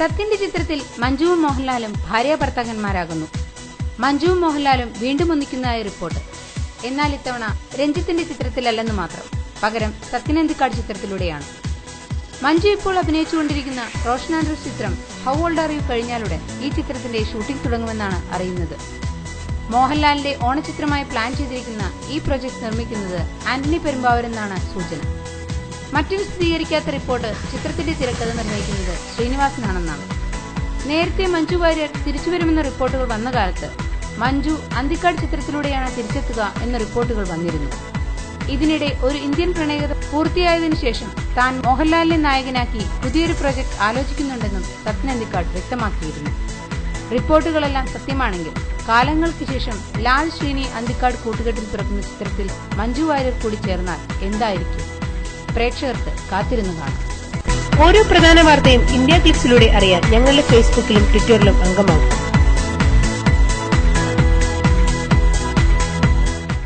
സത്യന്റെ ചിത്രത്തിൽ മഞ്ജുവും മോഹൻലാലും ഭാര്യാഭർത്താക്കന്മാരാകുന്നു. മഞ്ജുവും മോഹൻലാലും വീണ്ടും ഒന്നിക്കുന്നതായി റിപ്പോർട്ട്. എന്നാൽ ഇത്തവണ രഞ്ജിത്തിന്റെ ചിത്രത്തിലല്ലെന്ന് മാത്രം, പകരം സത്യൻ അന്തിക്കാട് ചിത്രത്തിലൂടെയാണ്. മഞ്ജു ഇപ്പോൾ അഭിനയിച്ചുകൊണ്ടിരിക്കുന്ന റോഷൻ ആൻഡ്രൂസ് ചിത്രം ഹൗ ഓൾഡ് ആർ യു കഴിഞ്ഞാലുടൻ ഈ ചിത്രത്തിന്റെ ഷൂട്ടിംഗ് തുടങ്ങുമെന്നാണ് അറിയുന്നത്. മോഹൻലാലിന്റെ ഓണച്ചിത്രമായി പ്ലാൻ ചെയ്തിരിക്കുന്ന ഈ പ്രൊജക്ട് നിർമ്മിക്കുന്നത് ആന്റണി പെരുമ്പാവൂരെന്നാണ് സൂചന. മറ്റൊരു സ്ഥിരീകരിക്കാത്ത റിപ്പോർട്ട് ചിത്രത്തിന്റെ തിരക്കഥ നിർവഹിക്കുന്നത് ശ്രീനിവാസനാണെന്നാണ്. നേരത്തെ മഞ്ജു വാര്യർ തിരിച്ചുവരുമെന്ന റിപ്പോർട്ടുകൾ വന്ന കാലത്ത് മഞ്ജു അന്തിക്കാട് ചിത്രത്തിലൂടെയാണ് തിരിച്ചെത്തുക എന്ന റിപ്പോർട്ടുകൾ വന്നിരുന്നു. ഇതിനിടെ ഒരു ഇന്ത്യൻ പ്രണയകഥ പൂർത്തിയായതിനു ശേഷം താൻ മോഹൻലാലിനെ നായകനാക്കി പുതിയൊരു പ്രൊജക്ട് ആലോചിക്കുന്നുണ്ടെന്നും സത്യൻ അന്തിക്കാട് വ്യക്തമാക്കിയിരുന്നു. റിപ്പോർട്ടുകളെല്ലാം സത്യമാണെങ്കിൽ കാലങ്ങൾക്ക് ശേഷം ലാൽ ശ്രീനി അന്തിക്കാട് കൂട്ടുകെട്ടിൽ പിറക്കുന്ന ചിത്രത്തിൽ മഞ്ജു വാര്യർ കൂടി ചേർന്നാൽ എന്തായിരിക്കും? പ്രേക്ഷകർക്ക് കാത്തിരുന്നു കാണാം. ഓരോ പ്രധാന വാർത്തയും ഇന്ത്യ ക്ലിക്സിലൂടെ അറിയാൻ ഞങ്ങളുടെ ഫേസ്ബുക്കിലും ട്വിറ്ററിലും അംഗമാകും.